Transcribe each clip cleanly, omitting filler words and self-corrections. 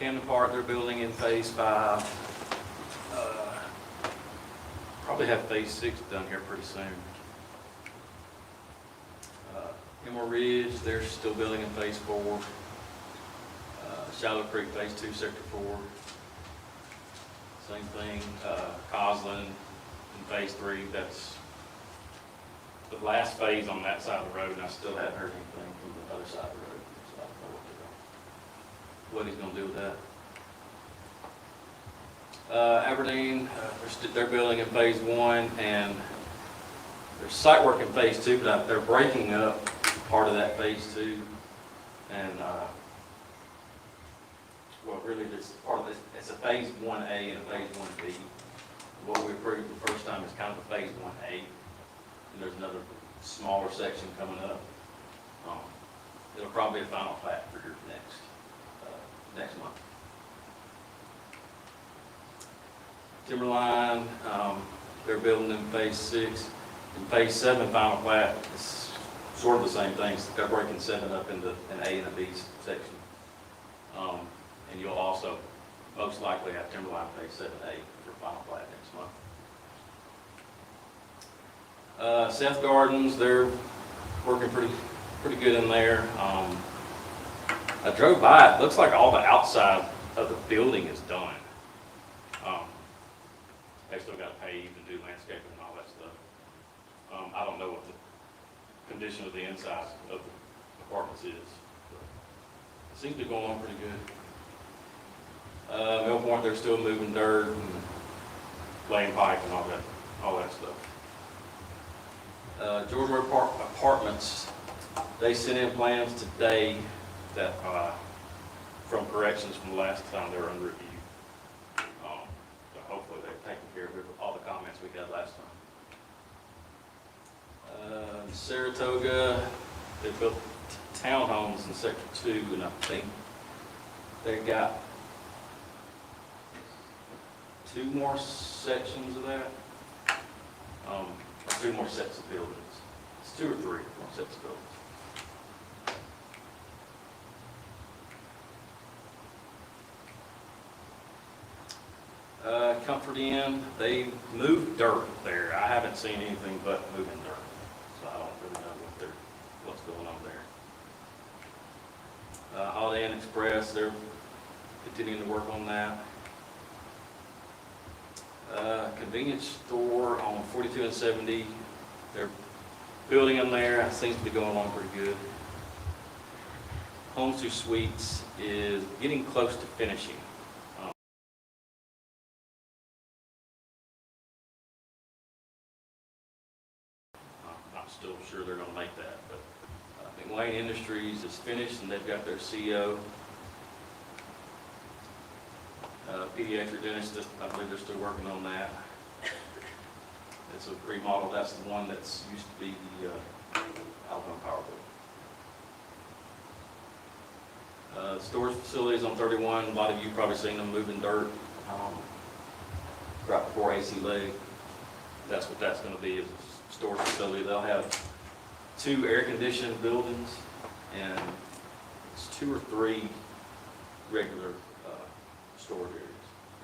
Camden Park, they're building in phase 5. Probably have phase 6 done here pretty soon. Emerald Ridge, they're still building in phase 4. Shallow Creek, phase 2, sector 4. Same thing, Coslin in phase 3, that's the last phase on that side of the road, and I still haven't heard anything from the other side of the road. So I don't know what he's going to do with that. Aberdeen, they're building in phase 1, and there's site work in phase 2, but they're breaking up part of that phase 2, and well, really, this part of this, it's a phase 1A and a phase 1B. What we approved the first time is kind of a phase 1A, and there's another smaller section coming up. It'll probably be a final plat for your next month. Timberline, they're building in phase 6. In phase 7, final plat, it's sort of the same thing. They're breaking 7 up into an A and a B section. And you'll also most likely have Timberline phase 7A for final plat next month. Seth Gardens, they're working pretty good in there. I drove by, it looks like all the outside of the building is done. They still got to pave and do landscaping and all that stuff. I don't know what the condition of the inside of the apartments is. It seems to be going on pretty good. Mill Point, they're still moving dirt and laying pipe and all that stuff. Georgia Road Apartments, they sent in plans today that from corrections from the last time they were under review. So hopefully they've taken care of all the comments we got last time. Saratoga, they built townhomes in sector 2, and I think they got 2 more sections of that, or 2 more sets of buildings. It's 2 or 3 more sets of buildings. Comfort Inn, they moved dirt there. I haven't seen anything but moving dirt, so I don't really know what's going on there. Holiday Inn Express, they're continuing to work on that. Convenience store on 42 and 70, they're building in there. It seems to be going along pretty good. Homes through Suites is getting close to finishing. I'm not still sure they're going to make that, but I think Lane Industries is finished and they've got their CO. Pediatric dentist, I believe they're still working on that. It's a remodel. That's the one that's used to be the Alabama Power Board. Storage facilities on 31. A lot of you probably seen them moving dirt right before AC Leg. That's what that's going to be, is a storage facility. They'll have 2 air-conditioned buildings, and it's 2 or 3 regular storage areas,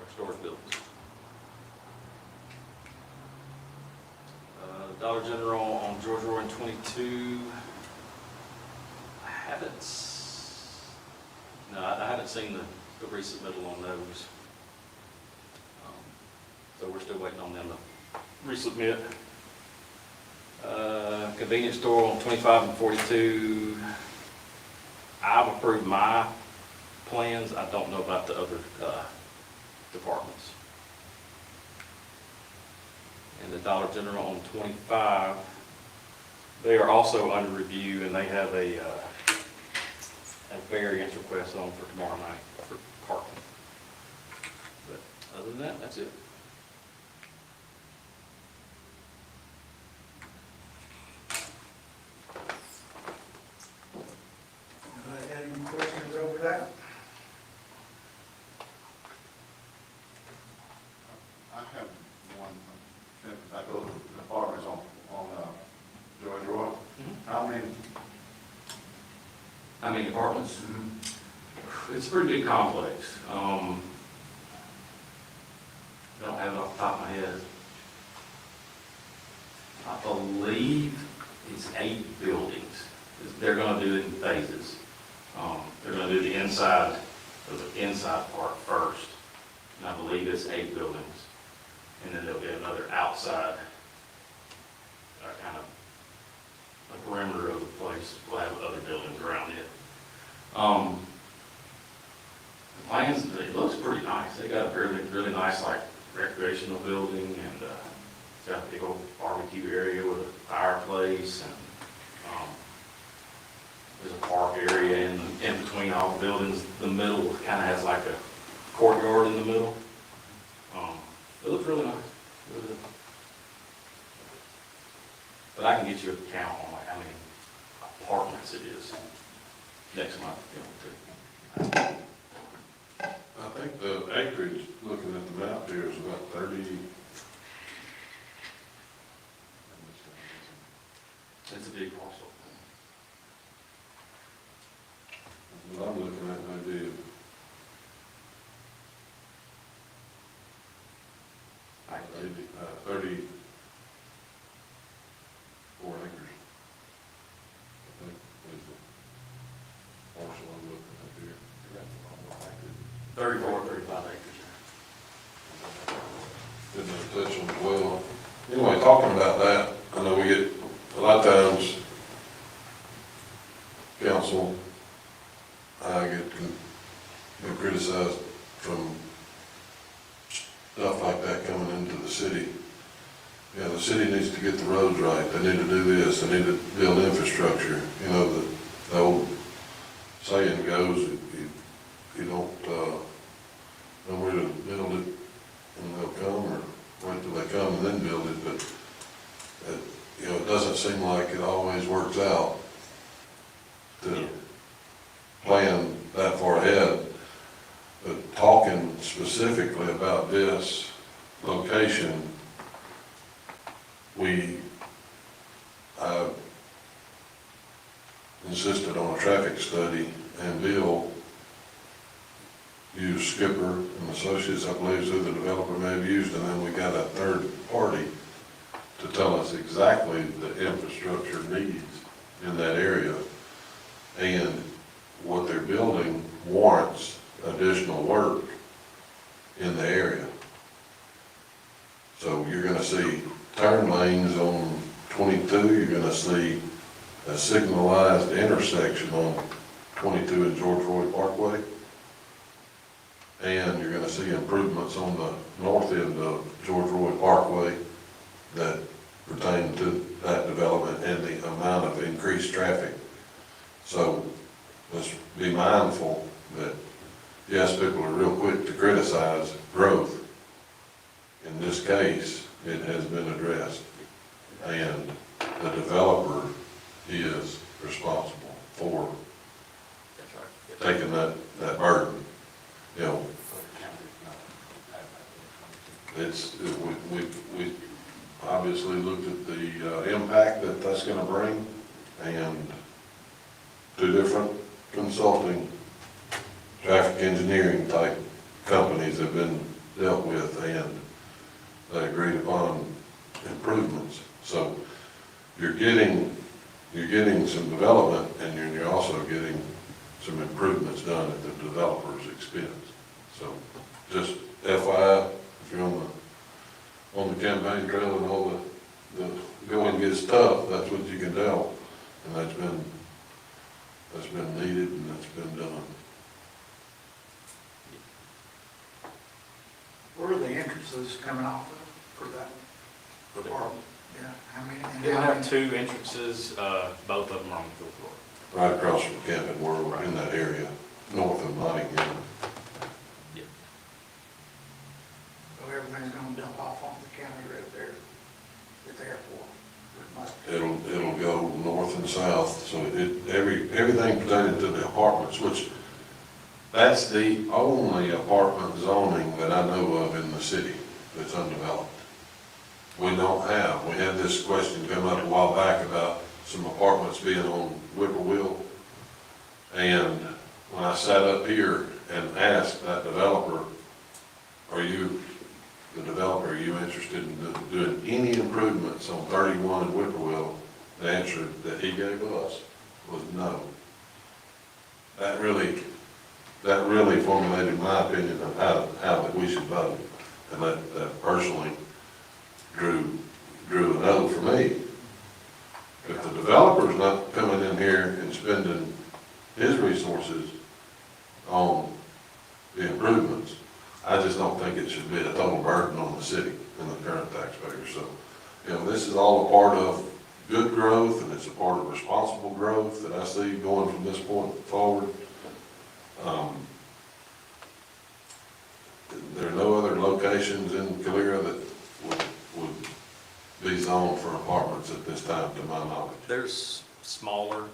or storage buildings. Dollar General on Georgia Road in 22. I haven't seen the resubmittal on those. So we're still waiting on them to resubmit. Convenience store on 25 and 42. I've approved my plans. I don't know about the other departments. And the Dollar General on 25, they are also under review, and they have a variance request on for tomorrow night for parking. But other than that, that's it. Any questions over that? I have one, I go to the apartments on Georgia Road. How many? How many apartments? It's a pretty big complex. Don't have it off the top of my head. I believe it's 8 buildings. They're gonna do it in phases. They're gonna do the inside part first. And I believe it's 8 buildings. And then there'll be another outside, kind of a perimeter of the place. We'll have other buildings around it. The plans, it looks pretty nice. They got a really, really nice, like, recreational building, and it's got a big old barbecue area with a fireplace, and there's a park area in between all the buildings. The middle kind of has like a courtyard in the middle. It looks really nice. Really good. But I can get you a count on like how many apartments it is next month. I think the acreage, looking at the map here, is about 30. It's a big parcel. What I'm looking at maybe 34 acres. I think is the parcel I'm looking at here. 34, 35 acres. Didn't touch on the well. Anyway, talking about that, I know we get, a lot of times, council, I get criticized from stuff like that coming into the city. Yeah, the city needs to get the roads right, they need to do this, they need to build infrastructure. You know, the old saying goes, you don't, know where to build it and they'll come, or wait till they come and then build it, but, you know, it doesn't seem like it always works out to plan that far ahead. But talking specifically about this location, I insisted on a traffic study, and Bill used Skipper and Associates, I believe, is who the developer may have used, and then we got a third party to tell us exactly the infrastructure needs in that area, and what they're building warrants additional work in the area. So you're gonna see turn lanes on 22, you're gonna see a signalized intersection on 22 and George Roy Parkway, and you're gonna see improvements on the north end of George Roy Parkway that pertain to that development and the amount of increased traffic. So let's be mindful that, yes, people are real quick to criticize growth. In this case, it has been addressed, and the developer is responsible for taking that burden. You know, we obviously looked at the impact that that's going to bring, and 2 different consulting traffic engineering type companies have been dealt with, and they agreed upon improvements. So you're getting some development, and you're also getting some improvements done at the developer's expense. So just FYI, if you're on the campaign trail and all the going gets tough, that's what you can tell, and that's been needed, and that's been done. Where are the entrances coming off of for that? Department. Yeah, how many? and They'll how have many? 2 entrances, both of them are on the field floor. Right across from Camping World, in that area, north of Nottingham. So everything's gonna dump off on the county road there at the airport. It'll go north and south, so everything pertaining to the apartments, which that's the only apartment zoning that I know of in the city that's undeveloped. We had this question come up a while back about some apartments being on Whippoorwill, and when I sat up here and asked that developer, are you interested in doing any improvements on 31 and Whippoorwill? The answer that he gave us was no. That really formulated my opinion of how that we should vote. And that personally drew a no for me. If the developer's not coming in here and spending his resources on the improvements, I just don't think it should be a total burden on the city and the current taxpayers. So, this is all a part of good growth, and it's a part of responsible growth that I see going from this point forward. There are no other locations in Calera that would be zoned for apartments at this time, to my knowledge. There's smaller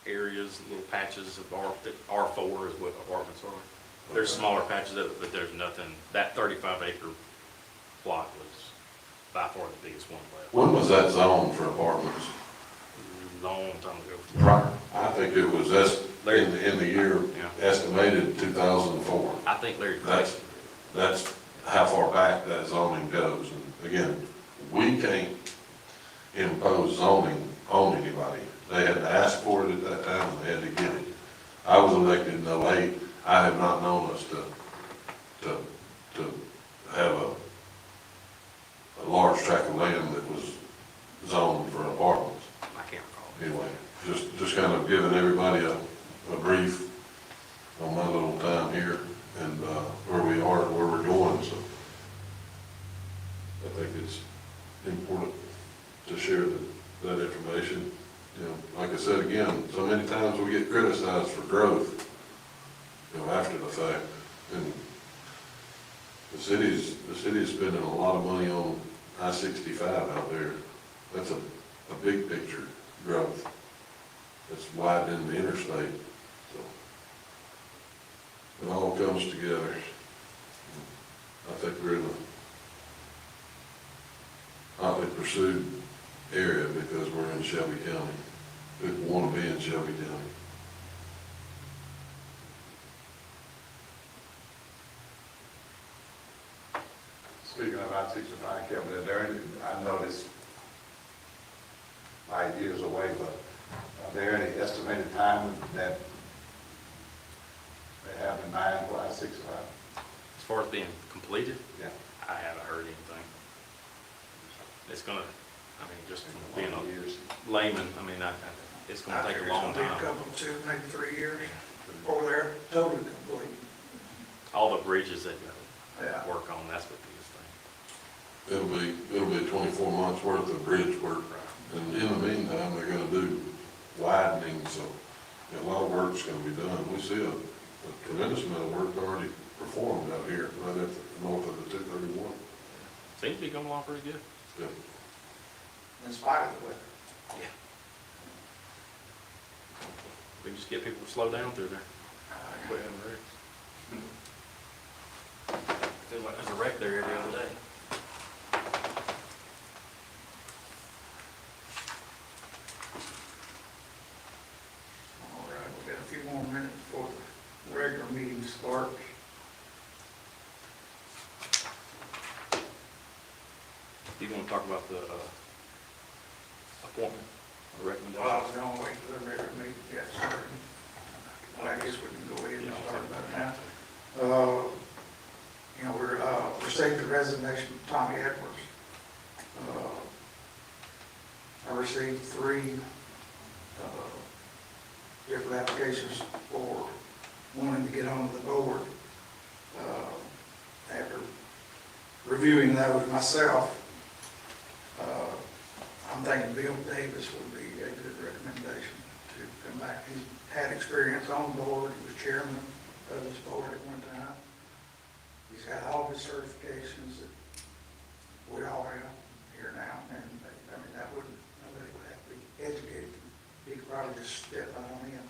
areas, little patches of R4 is what apartments are. There's smaller patches, but there's nothing, that 35-acre plot was by far the biggest one left. When was that zoned for apartments? Long time ago. Right. I think it was in the year Yeah. estimated 2004. I think Larry. That's how far back that zoning goes. And again, we can't impose zoning on anybody. They had to ask for it at that time, and they had to get it. I was elected in '08. I have not known us to have a large tract of land that was zoned for apartments. I can't recall. Anyway, just kind of giving everybody a brief on my little time here and where we are and where we're going. So I think it's important to share that information. Like I said again, so many times we get criticized for growth, after the fact. And the city is spending a lot of money on I-65 out there. That's a big picture growth. It's widening the interstate. So it all comes together. I think we're in a hotly pursued area because we're in Shelby County. People want to be in Shelby County. Speaking of I-65, Kevin, I know this 5 years away, but are there any estimated time that they have in mind for I-65? As far as being completed, Yeah. I haven't heard anything. It's gonna, just from being a Years. layman, it's gonna take a long It's gonna time. be a couple, 2, maybe 3 years before they're totally complete. All the bridges that you Yeah. work on, that's what the biggest thing. It'll be 24 months worth of bridge work. And in the meantime, they're gonna do widening, so a lot of work's gonna be done. We see a tremendous amount of work already performed out here, right at the north of the 231. Seems to be going along pretty good. Yeah. In spite of the weather. We just get people to slow down through there. Quit having wrecks. Feels like there's a wreck there every other day. All right, we've got a few more minutes before the regular meeting starts. Do you want to talk about the appointment or recommendation? Well, I was gonna wait for the regular meeting to get started. Well, I guess we can go ahead and start about now. We're received the resignation of Tommy Edwards. I received 3 different applications for wanting to get onto the board. After reviewing those myself, I'm thinking Bill Davis would be a good recommendation to come back. He's had experience on the board, he was chairman of this board at one time. He's got all his certifications that we all have here now, and that wouldn't, nobody would have to be educated. He could probably just step on in.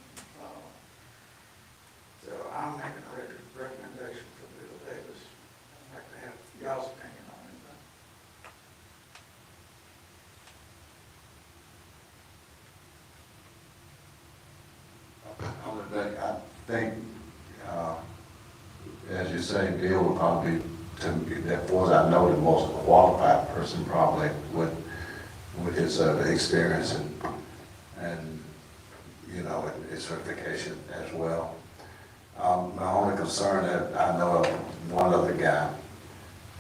So I'm making a recommendation for Bill Davis. I'd like to have y'all's opinion on it. Only thing, think, as you say, Bill would probably be, to me, that was, I know, the most qualified person probably with his experience and, you know, and his certification as well. My only concern that I know of one other guy,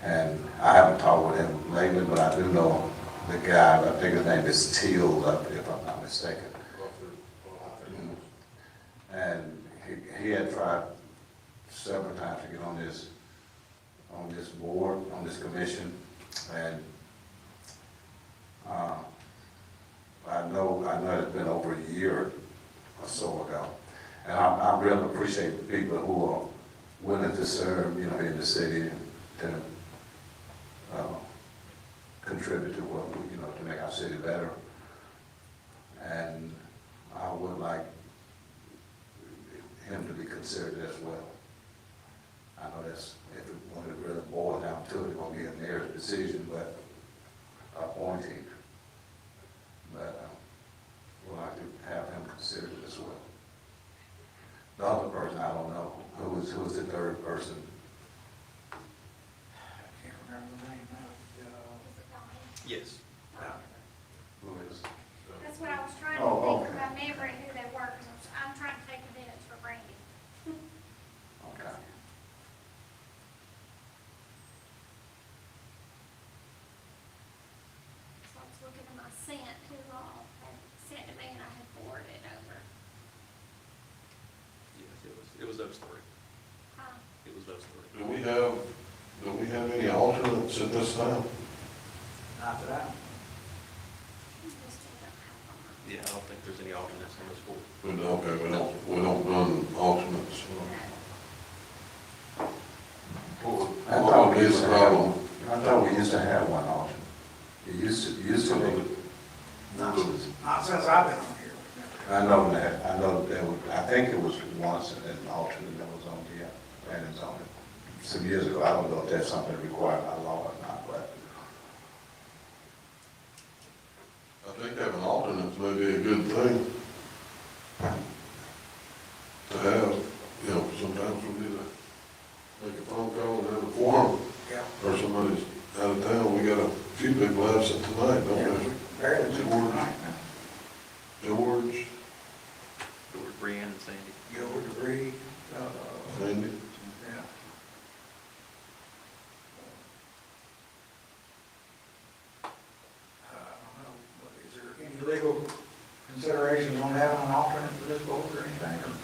and I haven't talked with him lately, but I do know the guy, I think his name is Teal, if I'm not mistaken. And he had tried several times to get on this board, on this commission, and I know it's been over a year or so ago. And I really appreciate the people who are willing to serve, you know, in the city to contribute to what, you know, to make our city better. And I would like him to be considered as well. I know that's, if it wanted to really boil down to it, it won't be a mayor's decision, but appointing. But we'd like to have him considered as well. The other person, I don't know, who is the third person? I can't remember the name now. Yes. Who is? That's what I was trying to Oh, think okay. about memory who they were, because I'm trying to take the minutes for Brandy. Okay. So I was looking at my sent, who all had sent to me, and I had forwarded it over. Yes, it was those three. It was those three. Do we have any alternates at this time? Not that I, Yeah, I don't think there's any alternates on this board. Okay, we don't run alternates. I thought we used to have, I thought we used to have one alternate. It used to be. not since I've been on here. we've never had I know that was, I think it was once an alternate that was on the planning zone. Some years ago, I don't know if that's something required by law or not, but. I think having alternates may be a good thing to have, you know, sometimes we need to make a phone call and have a forum, Yeah. or somebody's out of town. We got a few people absent tonight, Yeah, don't we? barely two George. tonight now. George, Brianne and Sandy. Gilbert, Debris, Sandy. yeah. I don't know, but is there any legal considerations on having an alternate for this board or anything? Or-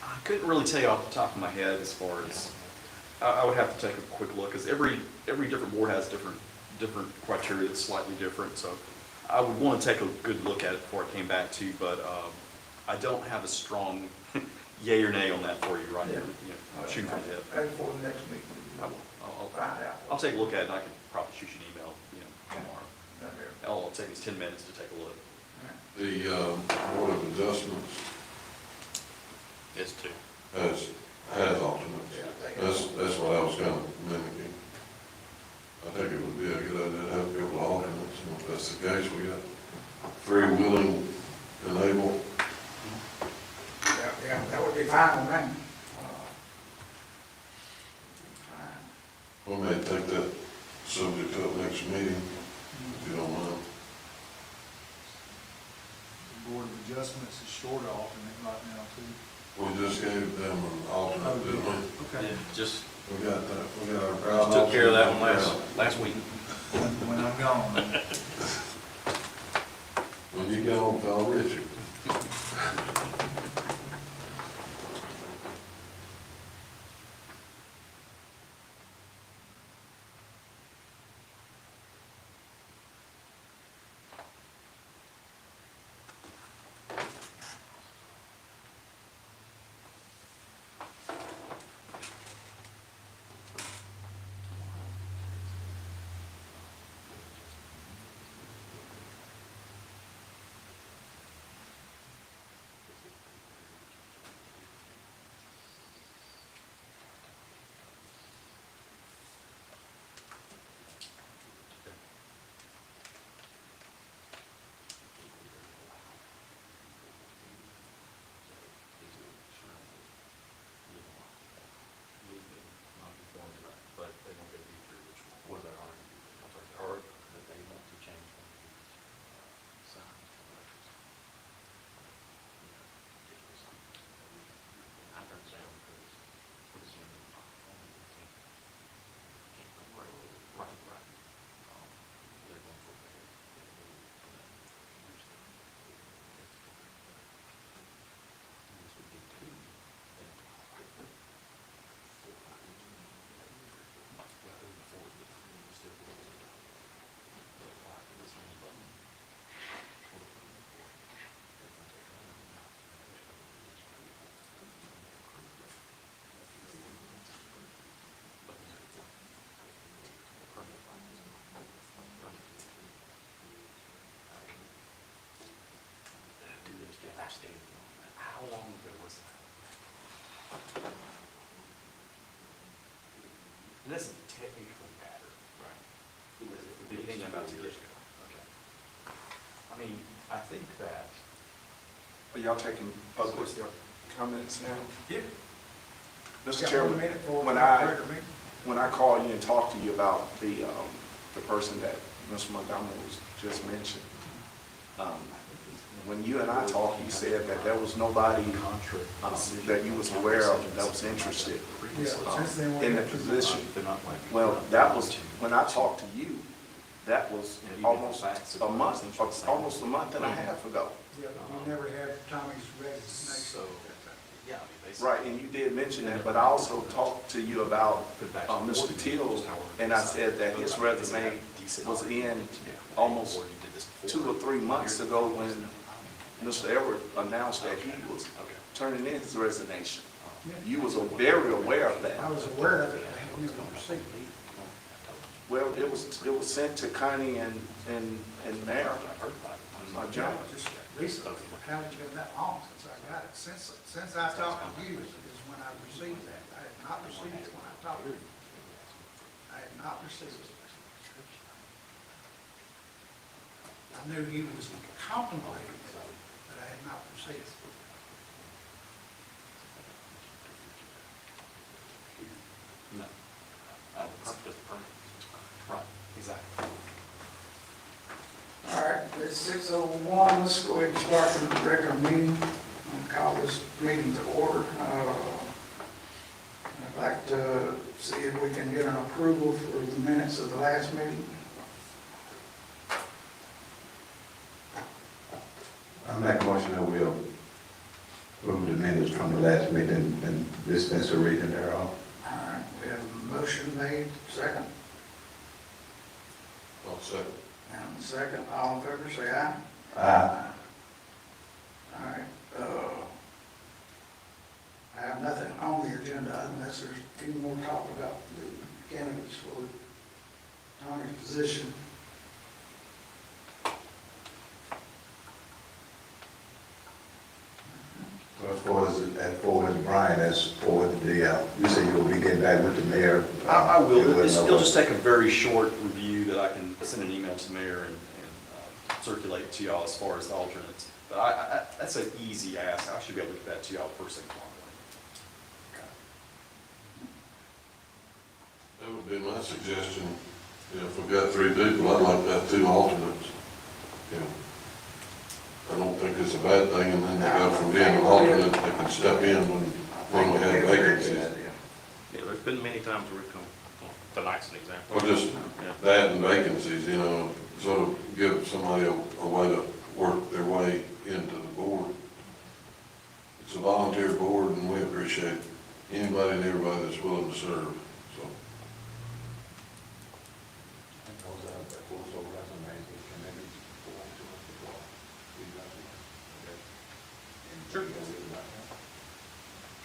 I couldn't really tell you off the top of my head as far as, I would have to take a quick look, because every different board has different criteria that's slightly different, so I would want to take a good look at it before it came back to you, but I don't have a strong yay or nay on that for you right here, shooting from the hip. Maybe for the next meeting, I will. I'll find out. I'll take a look at it, and I can probably shoot you an email, tomorrow. Down there. All it'll take is 10 minutes to take a look. The Board of Adjustments It's two. has alternates. Yeah, I think That's what I was kind of mimicking. I think it would be a good idea to have a couple of alternates, and if that's the case, we got three willing and able. Yeah, that would be fine with me. Fine. We may take that subject up next meeting, if you don't mind. The Board of Adjustments is short alternate right now too. We just gave them an alternate, didn't we? Yeah, just We got that, we got our crowd. took care of that one last week. When I'm gone, When you get on, call Richard. It doesn't technically matter. Right. It would be thinking about 2 years ago. Okay. I mean, I think that. Are y'all taking public comments now? Yeah. Mr. Got 1 Chairman, minute for when I call you and talk to you about the person that Mr. Montgomery was just mentioned, when you and I talked, you said that there was nobody that you was aware of that was interested in the position. Well, that was, when I talked to you, that was almost a month and a half ago. Yeah, but we never had Tommy's resignation. Yeah. Basically. Right, and you did mention that, but I also talked to you about Mr. Till's, and I said that his resume was in almost 2 or 3 months ago when Mr. Edward announced that he was turning in his resignation. You was very aware of that. I was aware of it, I had never received it. Well, it was sent to Connie and Mayor, John. Just recently, how had it been that long since I got it? Since I talked to you is when I received that. I had not received it when I talked to you. I had not received it. I knew he was contemplating it, but I had not received it. No. Just permanent. Right, exactly. All right, it's 6:01, let's go ahead and start the regular meeting. I'll call this meeting to order. I'd like to see if we can get an approval for the minutes of the last meeting. I make a motion that we'll approve the minutes from the last meeting and dispense the reading thereof. All right, we have a motion made, second. I'll second. And second, all in favor, say aye. Aye. All right, I have nothing on the agenda unless there's any more talk about the candidates for Tommy's position. As far as Brian, as for you say you'll be getting back with the mayor. I will. It'll just take a very short review that I can send an email to the mayor and circulate to y'all as far as the alternates. But that's an easy ask. I should be able to get that to y'all first thing tomorrow morning. That would be my suggestion. You know, if we've got 3 people, I'd like to have 2 alternates. You know, I don't think it's a bad thing, and then they go from being an alternate, they can step in when we have vacancies. Yeah, there's been many times where we've come, tonight's an example. Or just that and vacancies, you know, sort of give somebody a way to work their way into the board. It's a volunteer board, and we appreciate anybody and everybody that's willing to serve, so.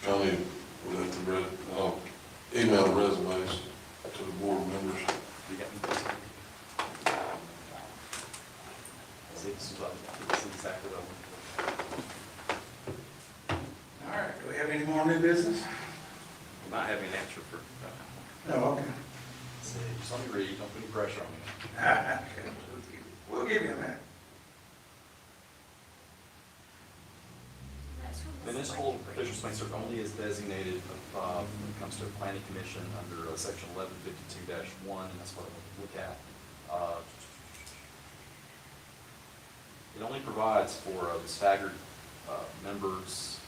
Connie, would have to I'll email the resumes to the board members. You got me? See, this is exactly what All right, do we have any more new business? You might have an answer for, No, okay. See, just let me read, don't put any pressure on me. We'll give you a minute. That's from the Municipal spring. officials may serve only as designated when it comes to a planning commission under section 1152-1, and that's what we'll look at. It only provides for the staggered members.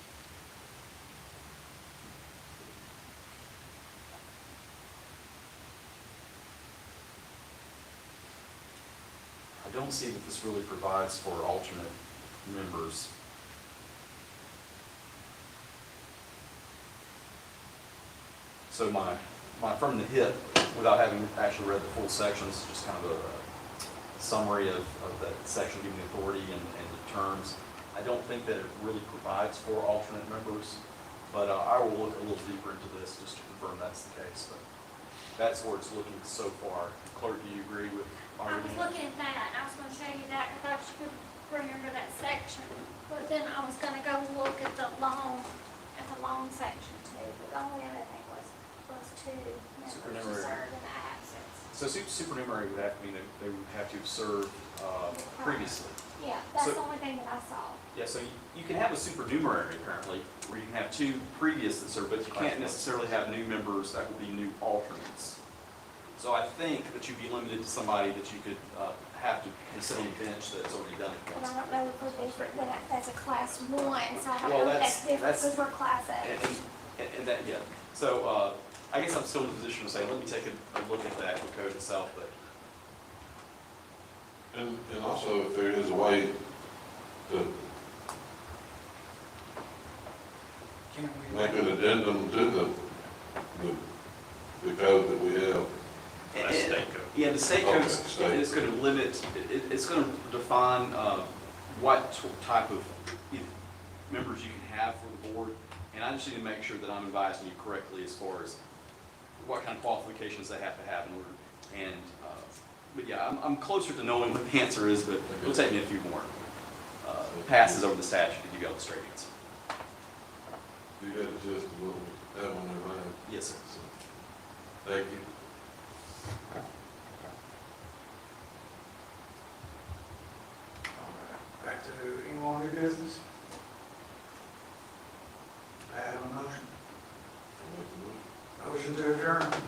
I don't see that this really provides for alternate members. So my from the hip, without having actually read the full sections, just kind of a summary of that section giving authority and the terms. I don't think that it really provides for alternate members, but I will look a little deeper into this just to confirm that's the case. But that's where it's looking so far. Clerk, do you agree with my I was reading? looking at that, and I was gonna show you that, I thought you could remember that section, but then I was gonna go look at the long section too, but the only other thing was 2 members. So remember, So supernumerary would have to mean that they would have to have served previously. Yeah, that's So- the only thing that I saw. Yeah, so you can have a supernumerary apparently, where you can have two previous that serve, but you can't necessarily have new members that will be new alternates. So I think that you'd be limited to somebody that you could have to sit on the bench that's already done it But once. I don't know if we're different than as a class one, so I don't Well, know if that's that's- different that's- because we're class A. And that, yeah, so I guess I'm still in a position to say, let me take a look at that code itself, but And also, if there is a way to Can we? make an addendum to the code that we have. That's state code. yeah, the state Okay, code state. is going to limit, it's going to define what type of members you can have for the board. And I just need to make sure that I'm advising you correctly as far as what kind of qualifications they have to have in order. And, but yeah, I'm closer to knowing what the answer is, but it'll take me a few more passes over the statute to give you all the straight answer. You had just a little, have on their mind. Yes, sir. Thank you. All right, back to any more new business? I have a motion. Motion to adjourn.